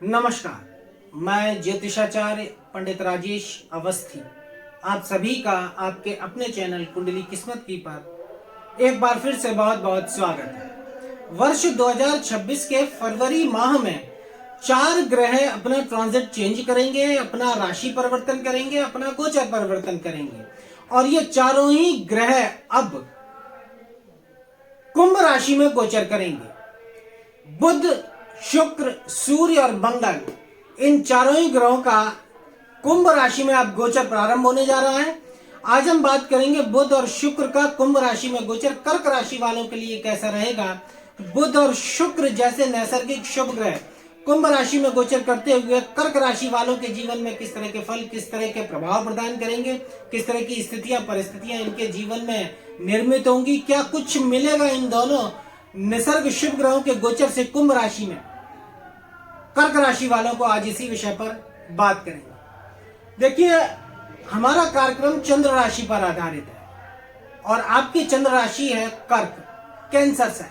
नमस्कार, मैं ज्योतिषाचार्य पंडित राजेश अवस्थी आप सभी का आपके अपने चैनल कुंडली किस्मत की पर एक बार फिर से बहुत बहुत स्वागत है। वर्ष 2026 के फरवरी माह में 4 ग्रह अपना ट्रांजिट चेंज करेंगे, अपना राशि परिवर्तन करेंगे, अपना गोचर परिवर्तन करेंगे और ये चारों ही ग्रह अब कुंभ राशि में गोचर करेंगे। बुध, शुक्र, सूर्य और मंगल, इन चारों ही ग्रहों का कुंभ राशि में अब गोचर प्रारंभ होने जा रहा है। आज हम बात करेंगे बुध और शुक्र का कुंभ राशि में गोचर कर्क राशि वालों के लिए कैसा रहेगा। बुध और शुक्र जैसे नैसर्गिक शुभ ग्रह कुंभ राशि में गोचर करते हुए कर्क राशि वालों के जीवन में किस तरह के फल, किस तरह के प्रभाव प्रदान करेंगे, किस तरह की स्थितियां, परिस्थितियां इनके जीवन में निर्मित होंगी, क्या कुछ मिलेगा इन दोनों निसर्ग शुभ ग्रहों के गोचर से कुंभ राशि में कर्क राशि वालों को, आज इसी विषय पर बात करेंगे। देखिए, हमारा कार्यक्रम चंद्र राशि पर आधारित है और आपकी चंद्र राशि है कर्क, कैंसर से।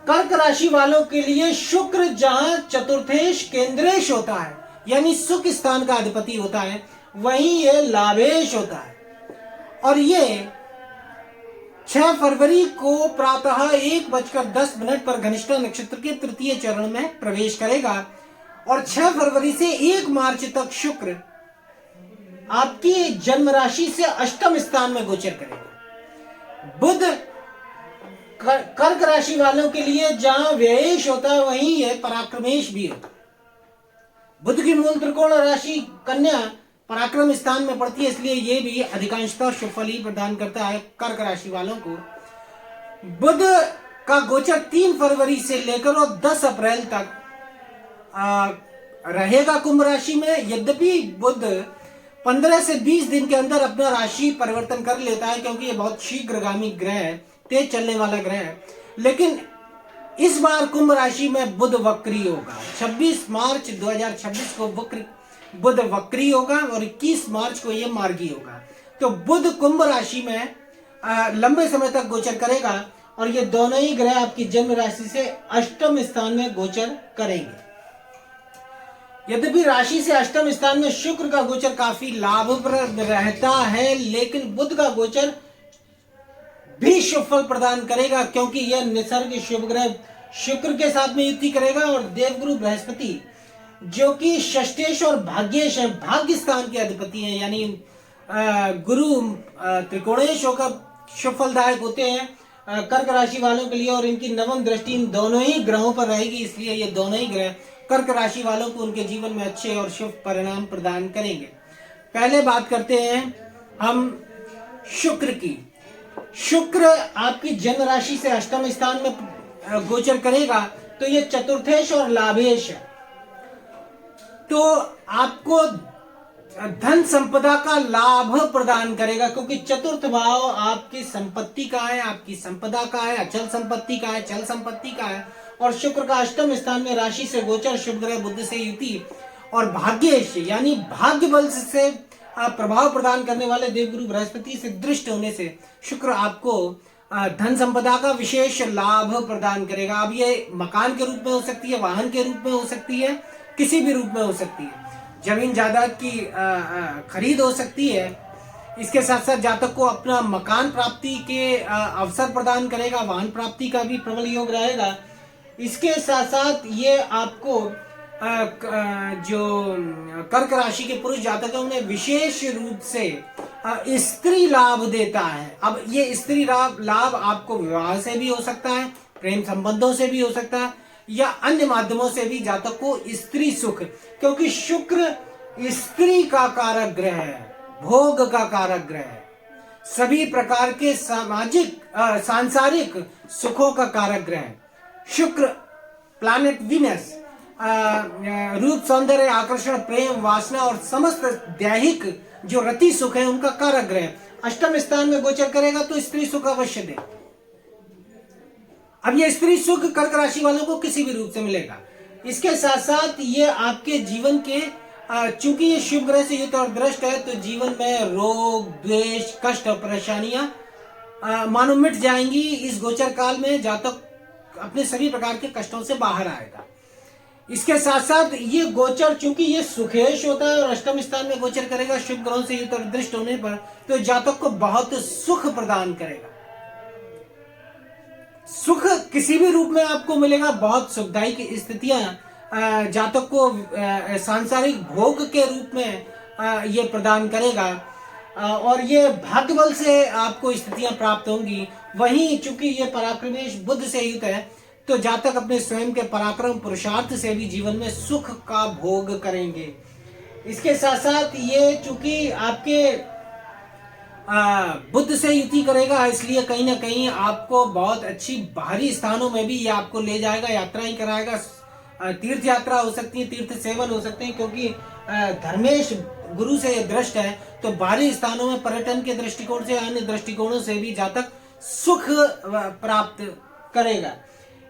कर्क राशि वालों के लिए शुक्र जहां चतुर्थेश केंद्रेश होता है, यानी सुख स्थान का अधिपति होता है, वहीं ये लाभेश होता है और ये 6 फरवरी को प्रातः 1:10 पर घनिष्ठा नक्षत्र के तृतीय चरण में प्रवेश करेगा और 6 फरवरी से 1 मार्च तक शुक्र आपकी जन्म राशि से अष्टम स्थान में गोचर करेगा। बुध कर्क राशि वालों के लिए जहां व्ययेश होता है वहीं यह पराक्रमेश भी होता है। बुध की मूल त्रिकोण राशि कन्या पराक्रम स्थान में पड़ती है, इसलिए ये भी अधिकांशतः शुभ फल ही प्रदान करता है कर्क राशि वालों को। बुध का गोचर 3 फरवरी से लेकर और 10 अप्रैल तक रहेगा कुंभ राशि में। यद्यपि बुध 15 से 20 दिन के अंदर अपना राशि परिवर्तन कर लेता है, क्योंकि ये बहुत शीघ्रगामी ग्रह है, तेज चलने वाला ग्रह है, लेकिन इस बार कुंभ राशि में बुध वक्री होगा। 26 मार्च 2026 को बुध वक्री होगा और 21 मार्च को यह मार्गी होगा। तो बुध कुंभ राशि में लंबे समय तक गोचर करेगा और ये दोनों ही ग्रह आपकी जन्म राशि से अष्टम स्थान में गोचर करेंगे। यद्यपि राशि से अष्टम स्थान में शुक्र का गोचर काफी लाभप्रद रहता है, लेकिन बुध का गोचर भी शुभ फल प्रदान करेगा, क्योंकि यह निसर्ग शुभ ग्रह शुक्र के साथ में युति करेगा और देवगुरु बृहस्पति जो कि षष्ठेश और भाग्येश है, भाग्य स्थान के अधिपति हैं, यानी गुरु त्रिकोणेश होकर शुभ फलदायक होते हैं कर्क राशि वालों के लिए और इनकी नवम दृष्टि इन दोनों ही ग्रहों पर रहेगी, इसलिए ये दोनों ही ग्रह कर्क राशि वालों को उनके जीवन में अच्छे और शुभ परिणाम प्रदान करेंगे। पहले बात करते हैं हम शुक्र की। शुक्र आपकी जन्म राशि से अष्टम स्थान में गोचर करेगा, तो ये चतुर्थेश और लाभेश है, तो आपको धन संपदा का लाभ प्रदान करेगा, क्योंकि चतुर्थ भाव आपकी संपत्ति का है, आपकी संपदा का है, अचल संपत्ति का है, चल संपत्ति का है और शुक्र का अष्टम स्थान में राशि से गोचर, शुभ ग्रह बुध से युति और भाग्येश यानी भाग्य बल से प्रभाव प्रदान करने वाले देवगुरु बृहस्पति से दृष्ट होने से शुक्र आपको धन संपदा का विशेष लाभ प्रदान करेगा। अब ये मकान के रूप में हो सकती है, वाहन के रूप में हो सकती है, किसी भी रूप में हो सकती है, जमीन जायदाद की खरीद हो सकती है। इसके साथ साथ जातक को अपना मकान प्राप्ति के अवसर प्रदान करेगा, वाहन प्राप्ति का भी प्रबल योग रहेगा। इसके साथ साथ ये आपको जो कर्क राशि के पुरुष जातक है उन्हें विशेष रूप से स्त्री लाभ देता है। अब ये स्त्री लाभ आपको विवाह से भी हो सकता है, प्रेम संबंधों से भी हो सकता है या अन्य माध्यमों से भी जातक को स्त्री सुख, क्योंकि शुक्र स्त्री का कारक ग्रह है, भोग का कारक ग्रह है, सभी प्रकार के सामाजिक सांसारिक सुखों का कारक ग्रह है। शुक्र प्लैनेट वीनस रूप, सौंदर्य, आकर्षण, प्रेम, वासना और समस्त दैहिक जो रति सुख है उनका कारक ग्रह अष्टम स्थान में गोचर करेगा, तो स्त्री सुख अवश्य दे। अब ये स्त्री सुख कर्क राशि वालों को किसी भी रूप से मिलेगा। इसके साथ साथ ये आपके जीवन के चूंकि ये शुभ ग्रह से युक्त और दृष्ट है, तो जीवन में रोग, द्वेष, कष्ट और परेशानियां मानो मिट जाएंगी। इस गोचर काल में जातक अपने सभी प्रकार के कष्टों से बाहर आएगा। इसके साथ साथ ये गोचर, चूंकि ये सुखेश होता है और अष्टम स्थान में गोचर करेगा शुभ ग्रहों से युक्त और दृष्ट होने पर, तो जातक को बहुत सुख प्रदान करेगा। सुख किसी भी रूप में आपको मिलेगा, बहुत सुखदायी की स्थितियां जातक को सांसारिक भोग के रूप में ये प्रदान करेगा और ये भाग्य बल से आपको स्थितियां प्राप्त होंगी। वहीं चूंकि ये पराक्रमेश बुध से युक्त है, तो जातक अपने स्वयं के पराक्रम पुरुषार्थ से भी जीवन में सुख का भोग करेंगे। इसके साथ साथ ये चूंकि आपके बुध से युति करेगा, इसलिए कहीं ना कहीं आपको बहुत अच्छी बाहरी स्थानों में भी ये आपको ले जाएगा, यात्रा ही कराएगा। तीर्थ यात्रा हो सकती है, तीर्थ सेवन हो सकते हैं, क्योंकि धर्मेश गुरु से दृष्ट है, तो बाहरी स्थानों में पर्यटन के दृष्टिकोण से, अन्य दृष्टिकोणों से भी जातक सुख प्राप्त करेगा।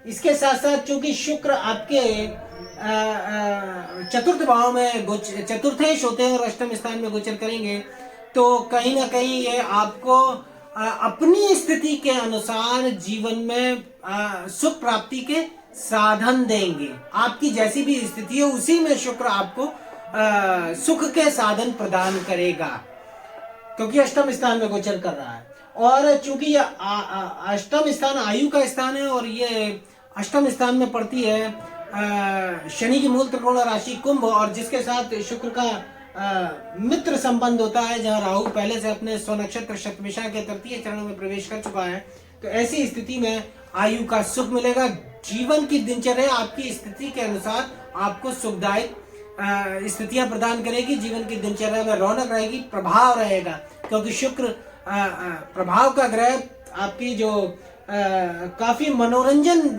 इसके साथ साथ चूंकि शुक्र आपके चतुर्थ भाव में चतुर्थेश होते हैं और अष्टम स्थान में गोचर करेंगे, तो कहीं ना कहीं ये आपको अपनी स्थिति के अनुसार जीवन में सुख प्राप्ति के साधन देंगे। आपकी जैसी भी स्थिति है उसी में शुक्र आपको सुख के साधन प्रदान करेगा, क्योंकि अष्टम स्थान में गोचर कर रहा है। और चूंकि ये अष्टम स्थान आयु का स्थान है और ये अष्टम स्थान में पड़ती है शनि की मूल त्रिकोण राशि कुंभ, और जिसके साथ शुक्र का मित्र संबंध होता है, जहां राहु पहले से अपने स्वनक्षत्र शतभिषा के तृतीय चरण में प्रवेश कर चुका है। तो ऐसी स्थिति में आयु का सुख मिलेगा। जीवन की दिनचर्या आपकी स्थिति के अनुसार आपको सुखदायक स्थितियां प्रदान करेगी। जीवन की दिनचर्या में रौनक रहेगी, प्रभाव रहेगा, क्योंकि शुक्र प्रभाव का ग्रह आपकी जो काफी मनोरंजन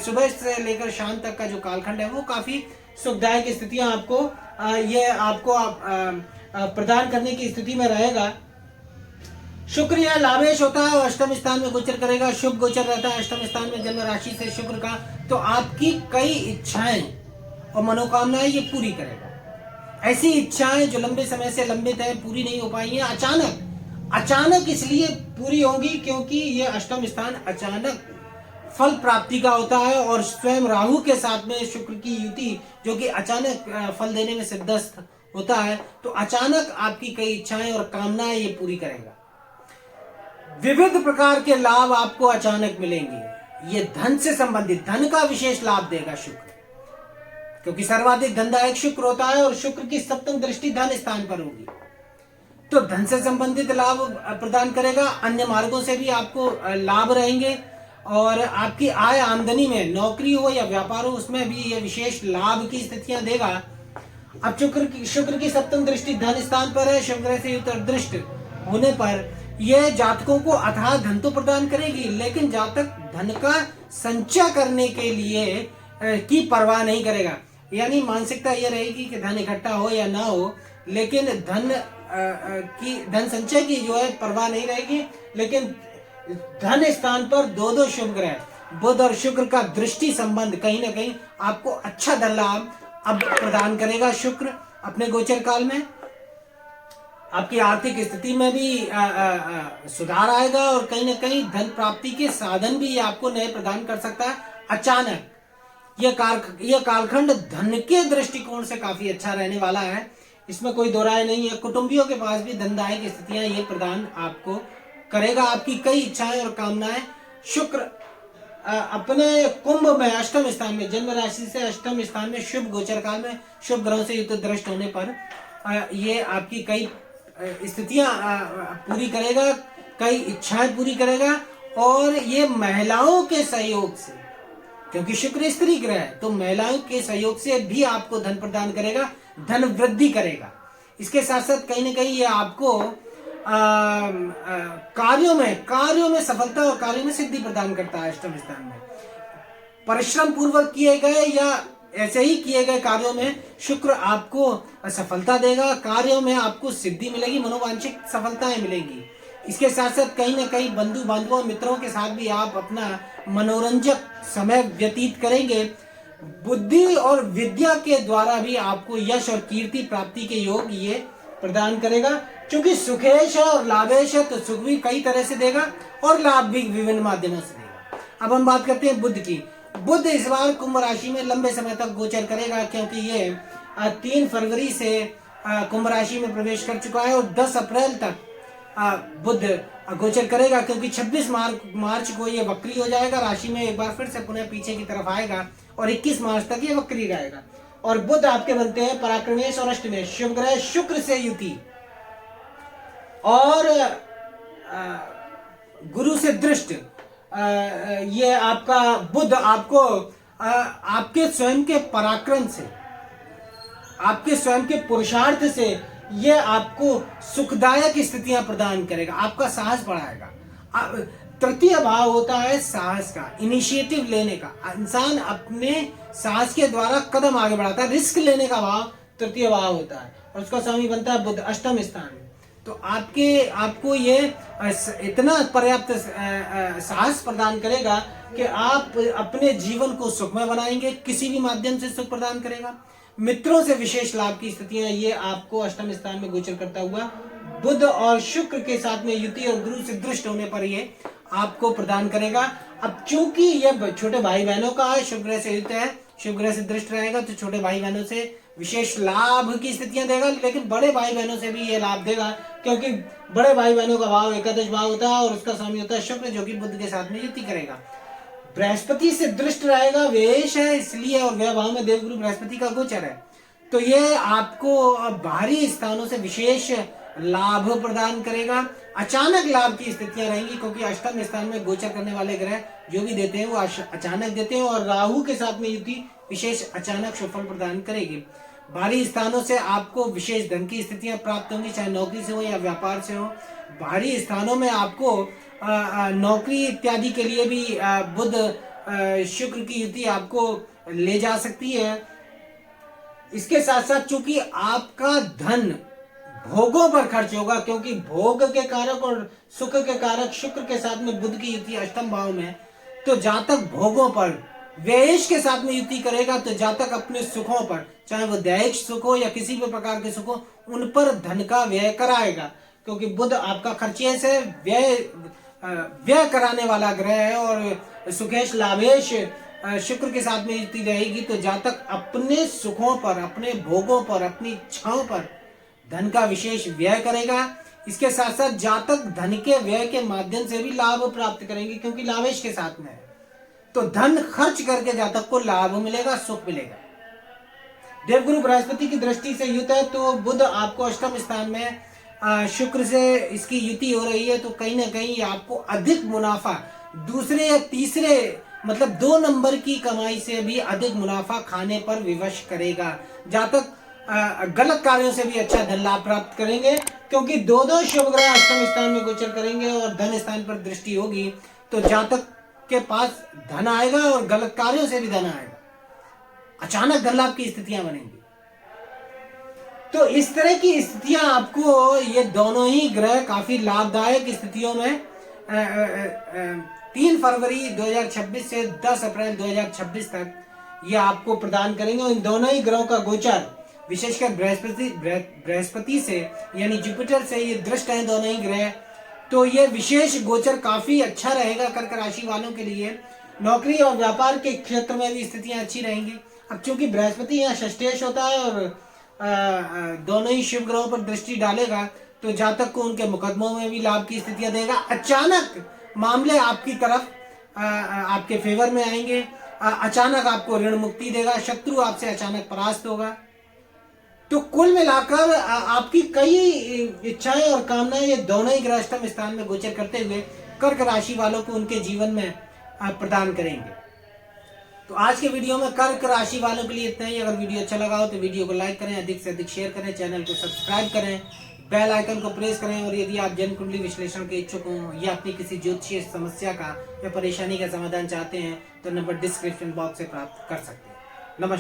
सुबह से लेकर शाम तक का जो कालखंड है वो काफी सुखदायक स्थितियां आपको ये आपको प्रदान करने की स्थिति में रहेगा। शुक्र यह लाभेश होता है और अष्टम स्थान में गोचर करेगा, शुभ गोचर रहता है अष्टम स्थान में जन्म राशि से शुक्र का, तो आपकी कई इच्छाएं और मनोकामनाएं ये पूरी करेगा। ऐसी इच्छाएं जो लंबे समय से लंबित है, पूरी नहीं हो पाई है, अचानक इसलिए पूरी होंगी क्योंकि ये अष्टम स्थान अचानक फल प्राप्ति का होता है और स्वयं राहु के साथ में शुक्र की युति जो कि अचानक फल देने में सिद्धस्त होता है, तो अचानक आपकी कई इच्छाएं और कामनाएं ये पूरी करेगा। विविध प्रकार के लाभ आपको अचानक मिलेंगे। ये धन से संबंधित, धन का विशेष लाभ देगा शुक्र, क्योंकि सर्वाधिक धनदायक शुक्र होता है और शुक्र की सप्तम दृष्टि धन स्थान पर होगी, तो धन से संबंधित लाभ प्रदान करेगा। अन्य मार्गों से भी आपको लाभ रहेंगे और आपकी आय आमदनी में, नौकरी हो या व्यापार हो, उसमें भी ये विशेष लाभ की स्थितियां देगा। अब शुक्र की सप्तम दृष्टि धन स्थान पर है, शुक्र से युक्त दृष्ट होने पर यह जातकों को अथाह धन तो प्रदान करेगी, लेकिन जातक धन का संचय करने के लिए की परवाह नहीं करेगा। यानी मानसिकता यह रहेगी कि धन इकट्ठा हो या ना हो, लेकिन धन संचय की जो है परवाह नहीं रहेगी। लेकिन धन स्थान पर दो शुभ ग्रह बुध और शुक्र का दृष्टि संबंध कहीं ना कहीं आपको अच्छा धन लाभ अब प्रदान करेगा। शुक्र अपने गोचर काल में आपकी आर्थिक स्थिति में भी सुधार आएगा और कहीं ना कहीं धन प्राप्ति के साधन भी आपको नए प्रदान कर सकता है अचानक। यह कालखंड धन के दृष्टिकोण से काफी अच्छा रहने वाला है, इसमें कोई दो राय नहीं है। कुटुंबियों के पास भी धनदायक स्थितियां ये प्रदान आपको करेगा। आपकी कई इच्छाएं और कामनाएं शुक्र अपने कुंभ में अष्टम स्थान में, जन्म राशि से अष्टम स्थान में शुभ गोचर काल में शुभ ग्रहों से युक्त दृष्ट होने पर ये आपकी कई स्थितियां पूरी करेगा, कई इच्छाएं पूरी करेगा। और ये महिलाओं के सहयोग से, क्योंकि शुक्र स्त्री ग्रह है, तो महिलाओं के सहयोग से भी आपको धन प्रदान करेगा, धन वृद्धि करेगा। इसके साथ साथ कहीं ना कहीं ये आपको कार्यों में सफलता और कार्यों में सिद्धि प्रदान करता है। अष्टम स्थान में परिश्रम पूर्वक किए गए या ऐसे ही किए गए कार्यों में शुक्र आपको सफलता देगा, कार्यों में आपको सिद्धि मिलेगी, मनोवांछित सफलताएं मिलेंगी। इसके साथ साथ कहीं ना कहीं बंधु बांधवों मित्रों के साथ भी आप अपना मनोरंजक समय व्यतीत करेंगे। बुद्धि और विद्या के द्वारा भी आपको यश और कीर्ति प्राप्ति के योग ये प्रदान करेगा। क्योंकि सुखेश है और लाभेश है, तो सुख भी कई तरह से देगा और लाभ भी विभिन्न माध्यमों से देगा। अब हम बात करते हैं बुध की। बुध इस बार कुंभ राशि में लंबे समय तक गोचर करेगा, क्योंकि ये 3 फरवरी से कुंभ राशि में प्रवेश कर चुका है और 10 अप्रैल तक बुध गोचर करेगा, क्योंकि 26 मार्च को ये वक्री हो जाएगा राशि में, एक बार फिर से पुनः पीछे की तरफ आएगा और 21 मार्च तक ये वक्री रहेगा। और बुध आपके बनते हैं पराक्रमेश और अष्टमेश, शुभ ग्रह शुक्र से युति और गुरु से दृष्ट। ये आपका बुध आपको आपके स्वयं के पराक्रम से, आपके स्वयं के पुरुषार्थ से ये आपको सुखदायक स्थितियां प्रदान करेगा, आपका साहस बढ़ाएगा। तृतीय भाव होता है साहस का, इनिशिएटिव लेने का। इंसान अपने साहस के द्वारा कदम आगे बढ़ाता है, रिस्क लेने का भाव तृतीय भाव होता है और उसका स्वामी बनता है बुध अष्टम स्थान में। तो आपको ये इतना पर्याप्त साहस प्रदान करेगा कि आप अपने जीवन को सुखमय बनाएंगे, किसी भी माध्यम से सुख प्रदान करेगा। मित्रों से विशेष लाभ की स्थितियां ये आपको अष्टम स्थान में गोचर करता हुआ बुध और शुक्र के साथ में युति और गुरु से दृष्ट होने पर ये आपको प्रदान करेगा। अब चूंकि ये छोटे भाई बहनों का है, शुभ ग्रह से युक्त है, शुभ ग्रह से दृष्ट रहेगा, तो छोटे भाई बहनों से विशेष लाभ की स्थितियां देगा, लेकिन बड़े भाई बहनों से भी ये लाभ देगा, क्योंकि बड़े भाई बहनों का भाव एकादश भाव होता है और उसका स्वामी होता है शुक्र, जो कि बुध के साथ में युति करेगा। बृहस्पति से दृष्ट रहेगा, वेश है इसलिए, और व्यय भाव में देवगुरु बृहस्पति का गोचर है, तो ये आपको बाहरी स्थानों से विशेष लाभ प्रदान करेगा। अचानक लाभ की स्थितियां रहेंगी, क्योंकि अष्टम स्थान में गोचर करने वाले ग्रह जो भी देते हैं वो अचानक देते हैं, और राहु के साथ में युति विशेष अचानक सुफल प्रदान करेगी। बाहरी स्थानों से आपको विशेष धन की स्थितियां प्राप्त होंगी, चाहे नौकरी से हो या व्यापार से हो। बाहरी स्थानों में आपको नौकरी इत्यादि के लिए भी बुध शुक्र की युति आपको ले जा सकती है। इसके साथ साथ चूंकि आपका धन भोगों पर खर्च होगा, क्योंकि भोग के कारक और सुख के कारक शुक्र के साथ में बुध की युति अष्टम भाव में, तो जातक भोगों पर व्ययेश के साथ में युति करेगा, तो जातक अपने सुखों पर, चाहे वो दैहिक सुख हो या किसी भी प्रकार के सुख हो, उन पर धन का व्यय कराएगा, क्योंकि बुध आपका खर्चे से व्यय कराने वाला ग्रह है। और सुखेश लाभेश शुक्र के साथ में युति रहेगी, तो जातक अपने सुखों पर, अपने भोगों पर, अपनी इच्छाओं पर धन का विशेष व्यय करेगा। इसके साथ साथ जातक धन के व्यय के माध्यम से भी लाभ प्राप्त करेंगे, क्योंकि लाभेश के साथ में है, तो धन खर्च करके जातक को लाभ मिलेगा, सुख मिलेगा। देवगुरु बृहस्पति की दृष्टि से युत है, तो बुध आपको अष्टम स्थान में शुक्र से इसकी युति हो रही है, तो कहीं ना कहीं आपको अधिक मुनाफा, दूसरे या तीसरे मतलब 2 नंबर की कमाई से भी अधिक मुनाफा खाने पर विवश करेगा। जातक गलत कार्यों से भी अच्छा धन लाभ प्राप्त करेंगे, क्योंकि 2 शुभ ग्रह अष्टम स्थान में गोचर करेंगे और धन स्थान पर दृष्टि होगी, तो जातक के पास धन आएगा और गलत कार्यों से भी धन आएगा, अचानक धन लाभ की स्थितियां बनेंगी। तो इस तरह की स्थितियां आपको ये दोनों ही ग्रह काफी लाभदायक स्थितियों में 3 फरवरी 2026 से 10 अप्रैल 2026 तक ये आपको प्रदान करेंगे। इन दोनों ही ग्रहों का गोचर विशेषकर बृहस्पति से यानी जुपिटर से ये दृष्ट हैं दोनों ही ग्रह, तो ये विशेष गोचर काफी अच्छा रहेगा कर्क राशि वालों के लिए। नौकरी और व्यापार के क्षेत्र में भी स्थितियां अच्छी रहेंगी। अब चूंकि बृहस्पति यहाँ षष्ठेश होता है और दोनों ही शुभ ग्रहों पर दृष्टि डालेगा, तो जातक को उनके मुकदमों में भी लाभ की स्थितियां देगा। अचानक मामले आपकी तरफ आपके फेवर में आएंगे, अचानक आपको ऋण मुक्ति देगा, शत्रु आपसे अचानक परास्त होगा। तो कुल मिलाकर आपकी कई इच्छाएं और कामनाएं ये दोनों ही ग्रह अष्टम स्थान में गोचर करते हुए कर्क राशि वालों को उनके जीवन में प्रदान करेंगे। तो आज के वीडियो में कर्क राशि वालों के लिए इतना ही। अगर वीडियो अच्छा लगा हो तो वीडियो को लाइक करें, अधिक से अधिक शेयर करें, चैनल को सब्सक्राइब करें, बेल आइकन को प्रेस करें। और यदि आप जन्म कुंडली विश्लेषण के इच्छुक हो या अपनी किसी ज्योतिषीय समस्या का या परेशानी का समाधान चाहते हैं तो नंबर डिस्क्रिप्शन बॉक्स से प्राप्त कर सकते हैं। नमस्कार।